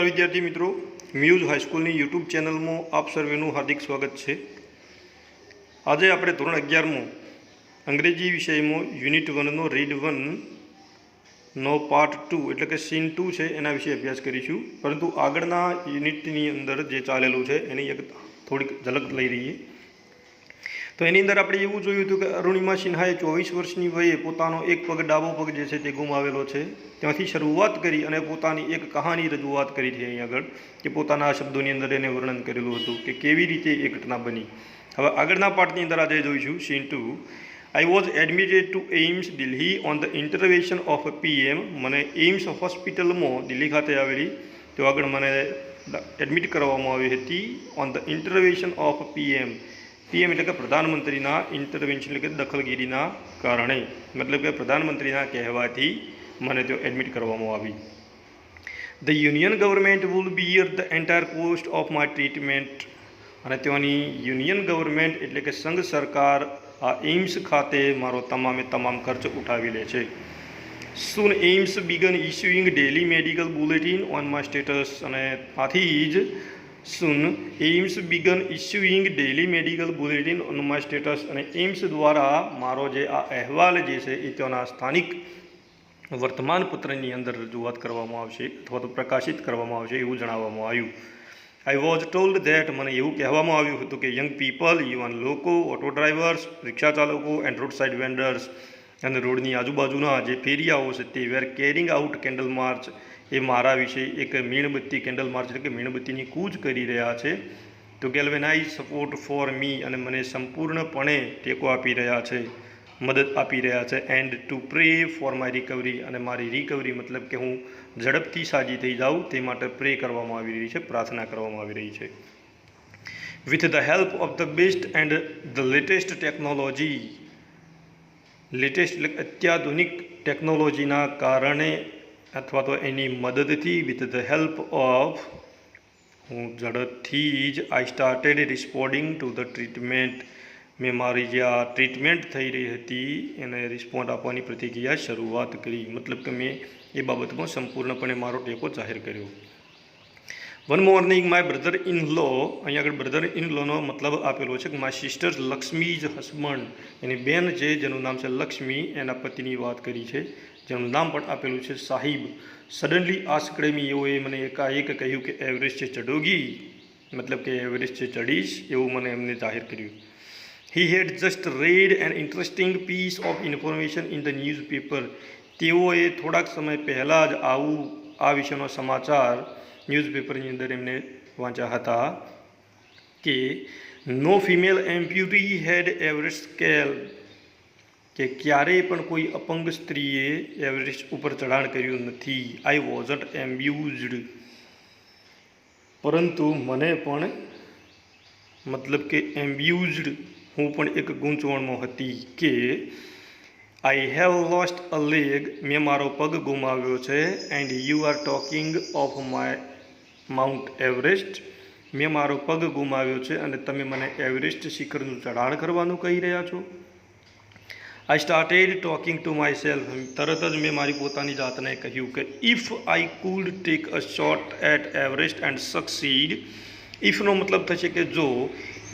नमस्कार विद्यार्थी मित्रों, म्यूज हाईस्कूल यूट्यूब चैनल में आप सर्वेनु हार्दिक स्वागत है। आज आप धोरण 11 में अंग्रेजी विषय में यूनिट 1 नो रीड 1 नो पार्ट 2 एटले के सीन 2 है एना विषय अभ्यास करीशू। परंतु आगळना यूनिटनी अंदर जे चालेलू है एनी एक थोड़ी झलक लई रही। तो एनी अंदर आपणे एवुं जोयुं हतुं के अरुणिमा सिन्हाए 24 वर्षनी वये पोतानो एक पग डाबो पग जे छे ते गुमावेलो छे। त्यांथी शरूआत करी अने पोतानी एक कहानी रजूआत करी छे। अहीं आगळ के पोताना शब्दोनी अंदर एने वर्णन करेલું હતું કે કેવી રીતે એ ઘટના બની। હવે આગળના પાઠની અંદર આજે જોઈશું scene 2। I was admitted to AIIMS Delhi on the intervention of a PM। મને એઇમ્સ હોસ્પિટલમાં દિલ્હી ખાતે આવેલી તો આગળ મને એડમિટ કરવામાં આવી હતી on the intervention of a PM। PM એટલે કે પ્રધાનમંત્રીના ઇન્ટરવેન્શન એટલે કે દખલગીરીના કારણે, मतलब કે પ્રધાનમંત્રીના કહેવાથી મને તો એડમિટ કરવામાં આવી। The union government will bear the entire cost of my treatment. અને તેઓની યુનિયન ગવર્મેન્ટ એટલે કે સંઘ સરકાર આ એઇમ્સ ખાતે મારો તમામે તમામ ખર્ચ ઉઠાવી લે છે। Soon AIIMS began issuing daily medical bulletin on my status। અને આથી જ Soon AIIMS began issuing daily medical bulletin on my status। અને એઇમ્સ દ્વારા મારો જે આ અહેવાલ જે છે એ તેઓના સ્થાનિક વર્તમાનપત્રની અંદર રજૂઆત કરવામાં આવશે અથવા તો પ્રકાશિત કરવામાં આવશે એવું જણાવવામાં આવ્યું। I was told that મને એવું કહેવામાં આવ્યું હતું કે યંગ પીપલ, યુવાન લોકો, ઓટો ડ્રાઈવર્સ, રિક્ષા ચાલકો એન્ડ રોડ સાઇડ વેન્ડર્સ અને રોડની આજુબાજુના જે ફેરિયાઓ છે તે વેર કેરિંગ આઉટ કેન્ડલ માર્ચ, એ મારા વિશે એક મીણબત્તી કેન્ડલ માર્ચ એટલે કે મીણબત્તીની કૂચ કરી રહ્યા છે। તો ગેલ્વેનાઇઝ સપોર્ટ ફોર મી, અને મને સંપૂર્ણપણે ટેકો આપી રહ્યા છે, મદદ આપી રહ્યા છે। And two pre for my recovery, અને મારી રિકવરી मतलब કે હું ઝડપથી સાજી થઈ જાઉં તે માટે પ્રે કરવામાં આવી રહી છે, પ્રાર્થના કરવામાં આવી રહી છે। With the help of the best and the latest technology, latest એટલે અત્યાધુનિક ટેકનોલોજીના કારણે अथवा तो एनी मदद थी, विथ ध हेल्प ऑफ हूँ झड़पथी ज I started responding to the treatment. मैं मारी जे आ ट्रीटमेंट थी रही थी एने रिस्पोंड आपवानी प्रतिक्रिया शुरुआत करी, मतलब कि मैं ये बाबत में संपूर्णपणे मारो टेको जाहिर कर्यो। One morning my brother in law, अहीं आगळ ब्रदर इन लॉनो मतलब आपेलो छे कि my sister Lakshmi's husband, any Ben छे जेनुं नाम छे लक्ष्मी, एना पतिनी वात करी छे जेनुं नाम पण आपेલું છે સાહિબ। સડનલી આસ્ક્ડ મી, એઓએ મને એકાએક કહ્યું કે એવરેસ્ટ ચઢોગી, मतलब કે એવરેસ્ટ ચડીશ એવું મને એમને જાહેર કર્યું। He had just read an interesting piece of information in the newspaper. તેઓએ થોડાક સમય પહેલાં જ આ વિષયનો સમાચાર ન્યૂઝપેપરની અંદર એમને વાંચ્યા હતા કે નો ફિમેલ એમ્પ્યુટી હેડ એવરેસ્ટ સ્કેલ, કે ક્યારેય પણ કોઈ અપંગ સ્ત્રીએ એવરેસ્ટ ઉપર ચઢાણ કર્યું નથી। આઈ વોઝન્ટ એમ્બ્યુઝડ, પરંતુ મને પણ मतलब કે એમ્બ્યુઝડ હું પણ એક ગૂંચવણમાં હતી કે I have lost a leg, मैं मारो पग गुमाव्यो छे। And you are talking of my Mount Everest, मैं मारो पग गुमाव्यो छे अने तमे मने एवरेस्ट शिखरनुं चढ़ाण करवानुं कही रह्या छो। I started talking to myself, तरत ज मैं मारी पोतानी जातने कह्युं कि if I could take a shot at Everest and succeed. इफनो मतलब थशे कि जो,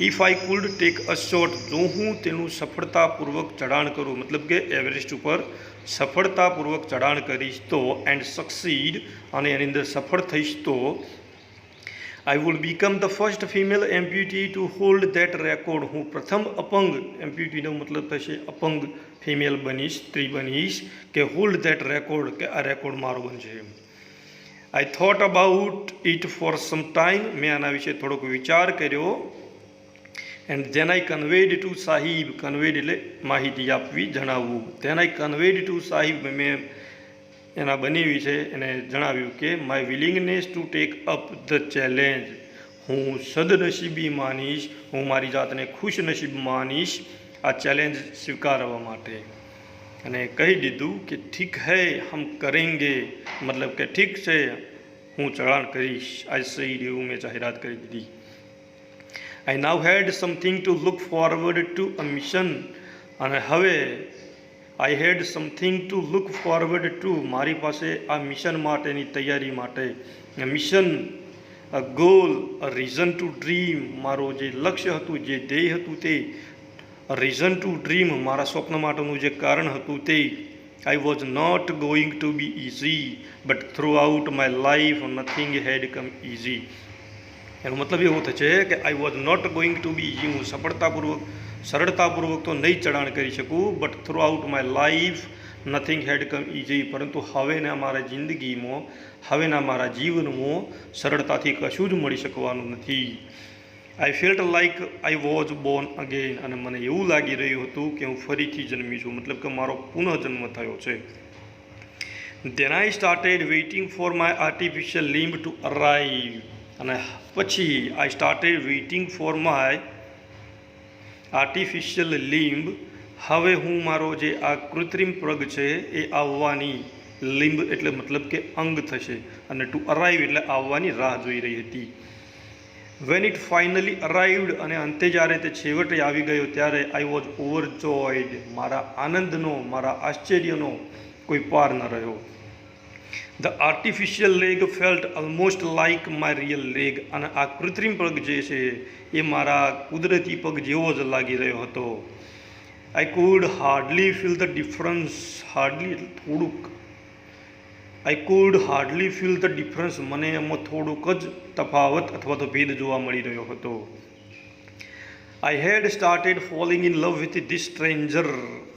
if I could take a shot, जो हूँ तेनु सफलतापूर्वक चढ़ाण करूँ, मतलब कि एवरेस्ट पर सफलतापूर्वक चढ़ाण करीश तो, एंड सक्सीड अने एनी अंदर सफल थईश तो, I would become the first female amputee to hold that record. हूँ प्रथम अपंग, एम्प्यूटीनो मतलब थशे अपंग फीमेल बनीश, स्त्री बनीश कि होल्ड दैट रेकॉर्ड, कि आ रेकॉर्ड मारो बनशे। I thought about it for some time, मैं आना विषे थोड़ोक विचार कर्यो। And then I conveyed to Sahib, conveyed एटले माहिती आपवी, जणावવું। Then I conveyed to Sahib, मैं एना बनेवी छे एने जणाव्युं के my willingness to take up the challenge, हूँ सदनसीबी मानीश, हूँ मारी जातने खुश नसीब मानीश आ चेलेंज स्वीकारवा माटे। अने कही दीधुं कि ठीक है हम करेंगे, मतलब कि ठीक से हूँ चढ़ाण करीश। आज सही एवं मैं जाहिरात करी दीधी। I now had something to look forward to a mission, अने हवे I had something to look forward to, મારી પાસે આ મિશન માટેની તૈયારી માટે, mission, a goal, a reason to dream, મારો જે લક્ષ્ય હતું, જે ધ્યેય હતું તે, રીઝન ટુ ડ્રીમ, મારા સ્વપ્ન માટેનું જે કારણ હતું તે. I was not going to be easy but throughout my life nothing had come easy. એનો મતલબ એવો થશે કે I was not going to be easy, હું સરળતાપૂર્વક તો નહીં ચડાણ કરી શકું, but throughout my life nothing had come easy, પરંતુ હવેના મારા જિંદગીમાં, હવેના મારા જીવનમાં સરળતાથી કશું જ મળી શકવાનું નથી. આઈ felt like I was Born again, અને મને એવું લાગી રહ્યું હતું કે હું ફરીથી જન્મી છું, મતલબ કે મારો પુનઃજન્મ થયો છે. Then I started waiting for my artificial limb to arrive, અને પછી I started waiting for my artificial limb, હવે હું મારો જે આ કૃત્રિમ પગ છે એ આવવાની, લિમ્બ એટલે મતલબ કે અંગ થશે, અને ટુ અરાઈવ એટલે આવવાની રાહ જોઈ રહી હતી. વેન ઇટ ફાઇનલી અરાઇવ્ડ, અને અંતે જ્યારે તે છેવટે આવી ગયો ત્યારે આઈ વોઝ ઓવરજોયડ, મારા આનંદનો, મારા આશ્ચર્યનો કોઈ પાર ન રહ્યો. The artificial leg felt almost like my real leg, અને આ કૃત્રિમ પગ જે છે એ મારા કુદરતી પગ જેવો જ લાગી રહ્યો હતો. I could hardly feel the difference, hardly એટલે થોડુંક, I could hardly feel the difference, મને એમાં થોડુંક જ તફાવત અથવા તો ભેદ જોવા મળી રહ્યો હતો. I had started falling in love with this stranger,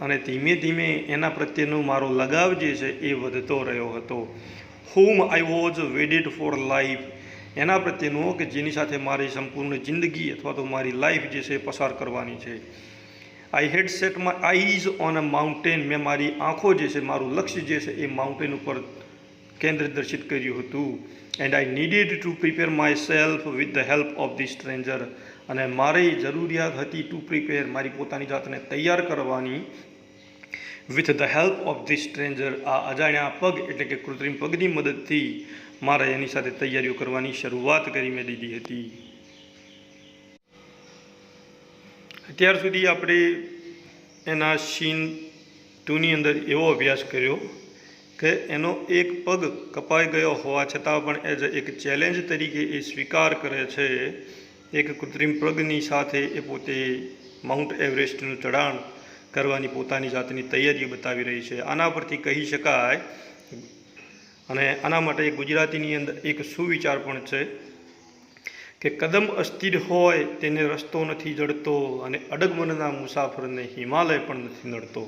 અને ધીમે ધીમે એના પ્રત્યેનો મારો લગાવ જે છે એ વધતો રહ્યો હતો. હુમ આઈ વોઝ વેડેડ ફોર લાઈફ, એના પ્રત્યેનો કે જેની સાથે મારી સંપૂર્ણ જિંદગી અથવા તો મારી લાઈફ જે છે પસાર કરવાની છે. I had set my eyes on a mountain, મેં મારી આંખો જે છે, મારું લક્ષ્ય જે છે એ માઉન્ટેન ઉપર કેન્દ્ર દર્શિત કર્યું હતું. And I needed to prepare my self with the help of the stranger, અને મારી જરૂરિયાત હતી ટુ પ્રિપેર, મારી પોતાની જાતને તૈયાર કરવાની, with the help of the stranger, આ અજાણ્યા પગ એટલે કે કૃત્રિમ પગની મદદથી મારે એની સાથે તૈયારીઓ કરવાની શરૂઆત કરી મેં દીધી હતી. અત્યાર સુધી આપણે એના સીન 2ની અંદર એવો અભ્યાસ કર્યો કે એનો એક પગ કપાઈ ગયો હોવા છતાં પણ એઝ એક ચેલેન્જ તરીકે એ સ્વીકાર કરે છે, એક કૃત્રિમ પગની સાથે એ પોતે માઉન્ટ એવરેસ્ટનું ચઢાણ કરવાની પોતાની જાતની તૈયારી બતાવી રહી છે. આના પરથી કહી શકાય, અને આના માટે ગુજરાતીની અંદર એક સુવિચાર પણ છે કે કદમ અસ્થિર હોય તેને રસ્તો નથી જડતો, અને અડગ મનના મુસાફરને હિમાલય પણ નથી નડતો.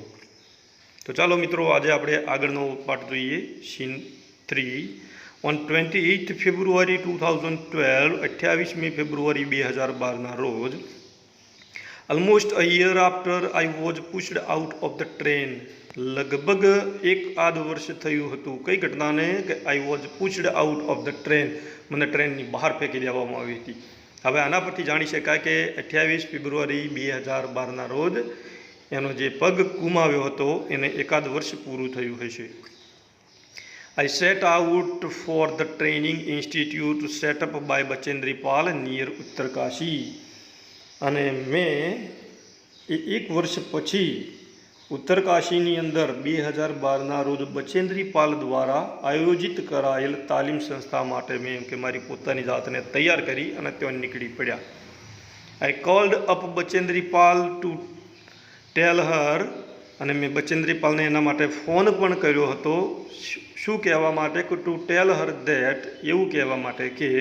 તો ચાલો મિત્રો, આજે આપણે આગળનો પાઠ જોઈએ, સીન 3. ઓન 28 ફેબ્રુઆરી 2012, 28મી ફેબ્રુઆરી 2012ના રોજ, almost a year after I was pushed out of the train, લગભગ 1 વર્ષ થયું હતું કઈ ઘટનાને, કે I was pushed out of the train, મને ટ્રેનની બહાર ફેંકી દેવામાં આવી હતી. હવે આના પરથી જાણી શકાય કે 28 ફેબ્રુઆરી 2012ના રોજ એનો જે પગ ગુમાવ્યો હતો એને 1 વર્ષ પૂરું થયું હશે. I set out for the training institute setup by Bachendri Pal near Uttarkashi, અને મેં 1 વર્ષ પછી ઉત્તરકાશીની અંદર 2012ના રોજ બચેન્દ્રી પાલ દ્વારા આયોજિત કરાયેલ તાલીમ સંસ્થા માટે મેં કે મારી પોતાની જાતને તૈયાર કરી અને ત્યાં નીકળી પડ્યા. I called up Bachendri Pal to tell her, અને મેં બચેન્દ્રી પાલને એના માટે ફોન પણ કર્યો હતો. શું કહેવા માટે? કે ટુ ટેલ હર ધેટ, એવું કહેવા માટે કે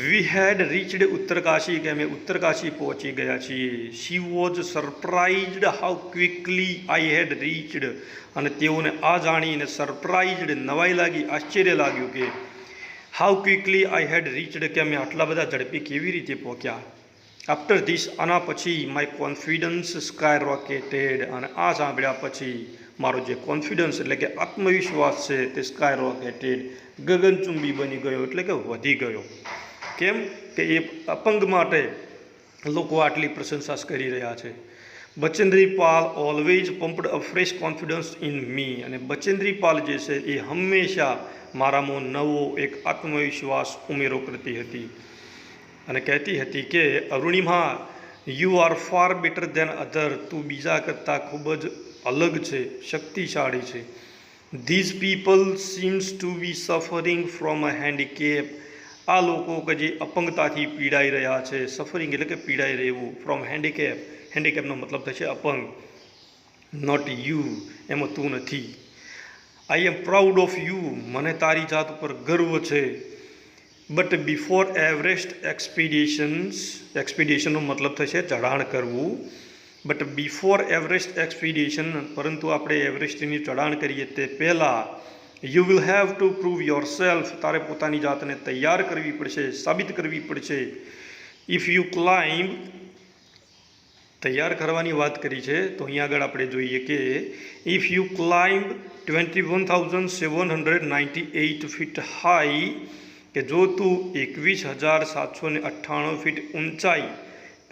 વી હેડ રીચડ ઉત્તરકાશી, કે અમે ઉત્તરકાશી પહોંચી ગયા છીએ. She was surprised how quickly I had reached, અને તેઓને આ જાણીને સરપ્રાઇઝડ, નવાઈ લાગી, આશ્ચર્ય લાગ્યું કે how quickly I had reached, કે અમે આટલા બધા ઝડપી કેવી રીતે પહોંચ્યા. આફ્ટર ધીસ, આના પછી માય કોન્ફિડન્સ સ્કાય રોકેટેડ, અને આ સાંભળ્યા પછી મારો જે કોન્ફિડન્સ એટલે કે આત્મવિશ્વાસ છે તે સ્કાય રોકેટેડ, ગગનચુંબી બની ગયો, એટલે કે વધી ગયો. કેમ કે એ અપંગ માટે લોકો આટલી પ્રશંસા કરી રહ્યા છે. Bachendri Pal always pumped a fresh confidence in me, અને બચેન્દ્રી પાલ જે છે એ હંમેશા મારામાં નવો એક આત્મવિશ્વાસ ઉમેરો કરતી હતી, અને કહેતી હતી કે Arunima, you are far better than other, તું બીજા કરતાં ખૂબ જ अलग है, शक्तिशाળી है। These people seems to be suffering from a handicap. आ लोको के जे अपंगता पीड़ाई रहा है, सफरिंग एटले के पीड़ाई रहेवू, फ्रॉम हेन्डिकेप। हेन्डिकेपनो मतलब थशे अपंग। नॉट यू, एम तू नहीं। I am proud of you, मने तारी जात पर गर्व है। बट बिफोर एवरेस्ट एक्सपीडिशन मतलब थशे चढ़ाण करवू। बट बिफोर एवरेस्ट एक्सपीडिशन, परंतु आपणे एवरेस्टनी चढ़ाण करीए ते पहला, you will have to prove yourself, तारे पोतानी जातने तैयार करवी पड़शे, साबित करवी पड़शे। इफ यू क्लाइंब, तैयार करवानी बात करी है, तो अहीं आगळ आपणे जोईए के if you climb 21,798 feet high, कि जो तू 21,798 फीट ऊंचाई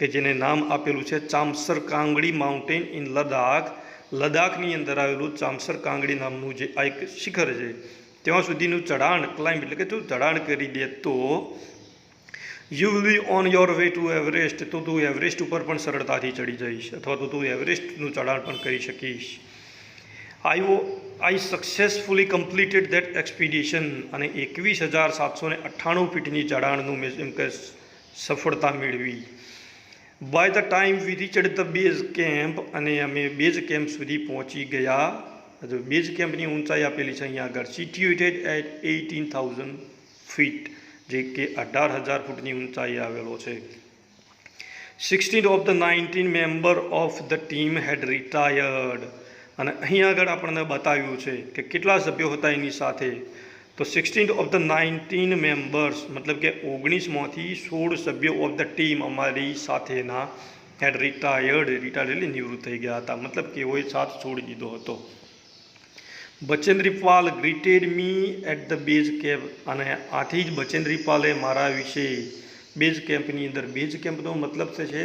के जेने नाम आपेलू है चामसर कांगड़ी माउंटेन इन लद्दाख, लद्दाखनी अंदर आवेलू चामसर कांगड़ी नामनु जे आ एक शिखर है, त्यां सुधीनु चढ़ाण, क्लाइंब एटले के तू चढ़ाण करी दे तो you will be on your way to Everest, तो तू एवरेस्ट पर पण सरळताथी चढ़ी जईश, अथवा तो तू एवरेस्टनु चढ़ाण पण करी शकीश। I successfully completed that expedition, अने 21,798 फीटनी चढ़ाणनु मैं एम के सफलता मेळवी। By the time we reached the base camp, अने अमे बेज केम्प सुधी पहुंची गया। जो बेज केम्पनी ऊंचाई आपेली है अहीं आगळ, सिट्युएटेड एट 18,000 फीट, जे के 18,000 फूटनी ऊंचाई आवेलो है। 16 of the 19 member of the team had retired, અને અહીં આગળ આપણને બતાવ્યું છે કે કેટલા સભ્યો હતા એની સાથે, તો 16 ऑफ द 19 मेम्बर्स मतलब કે 19માંથી 16 સભ્યો ઓફ ધ ટીમ અમારી સાથેના હેડ રિટાયર્ડ એટલે નિવૃત્ત થઈ ગયા હતા, मतलब કે એઓએ સાથ છોડી દીધો હતો। Bachendri Pal greeted me at the base camp, અને આથી જ બચેન્દ્રી પાલે મારા વિશે બેઝ કેમ્પની અંદર, બેઝ કેમ્પનો મતલબ છે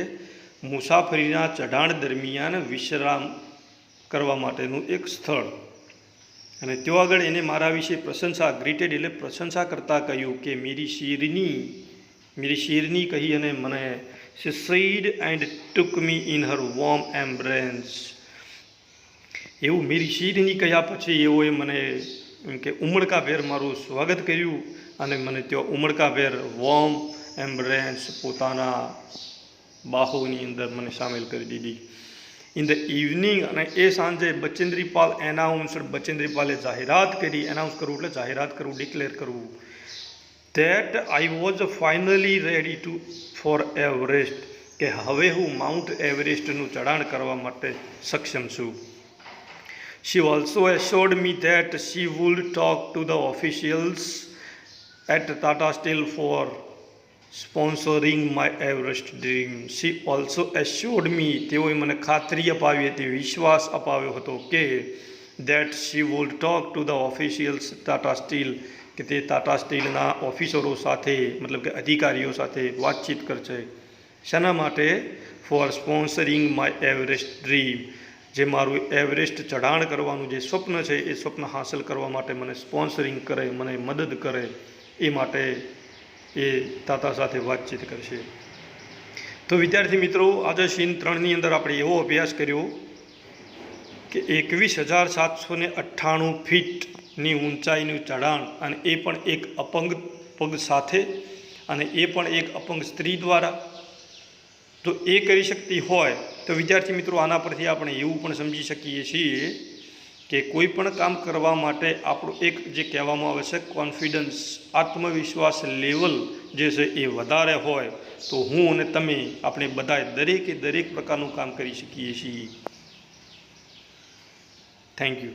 મુસાફરીના ચઢાણ દરમિયાન વિશ્રામ करवा माटेनु एक स्थल, अने त्यो आगळ एने मारा विषे प्रशंसा, ग्रीटेड एटले प्रशंसा करता कह्युं कि मेरी शेरनी कही अने मने शी सेड एंड टूक मी इन हर वॉर्म एम्ब्रेस। एवं मेरी शेरनी कह्या पछी एवोए मने एम के उमळकाभेर मारुं स्वागत कर्युं, अने मने त्यो उमळकाभेर वॉर्म एम्ब्रेस पोताना बाहोनी अंदर मने शामिल करी दीधी। इन द इवनिंग, अने ए सांजे बचेंद्री पाल एनाउंस्ड, बचेंद्री पाले जाहिरात करी, एनाउंस करूँ એટલે જાહેરાત કરવું, ડિક્લેર કરવું, that I was finally ready to for Everest, કે હવે હું માઉન્ટ એવરેસ્ટનું ચઢાણ કરવા માટે સક્ષમ છું। She also assured me that she would talk to the officials at Tata Steel for sponsoring my Everest dream. She also assured me, તેઓએ મને ખાતરી અપાવી હતી, વિશ્વાસ અપાવ્યો હતો કે that she would talk to the officials Tata Steel, કે તે ટાટા સ્ટીલના ઓફિસરો સાથે मतलब કે અધિકારીઓ સાથે વાતચીત કરશે। શાના માટે? For sponsoring my Everest dream, જે મારું એવરેસ્ટ ચઢાણ કરવાનું જે સ્વપ્ન છે એ સ્વપ્ન હાંસલ કરવા માટે મને સ્પોન્સરિંગ કરે, મને મદદ કરે, એ માટે એ તાતા સાથે વાતચીત કરશે। તો વિદ્યાર્થી મિત્રો, આજે સીન 3ની અંદર આપણે એવો અભ્યાસ કર્યો કે 21,798 ફીટની ઊંચાઈનું ચઢાણ, અને એ પણ એક અપંગ પગ સાથે, અને એ પણ એક અપંગ સ્ત્રી દ્વારા। તો એ કરી શકતી હોય તો વિદ્યાર્થી મિત્રો, આના પરથી આપણે એવું પણ સમજી શકીએ છીએ કે કોઈ પણ કામ કરવા માટે આપણું એક જે કહેવામાં આવે છે કોન્ફિડન્સ, આત્મવિશ્વાસ લેવલ જે છે એ વધારે હોય તો હું અને તમે આપણે બધાએ દરેકે દરેક પ્રકારનું કામ કરી શકીએ છીએ। Thank you.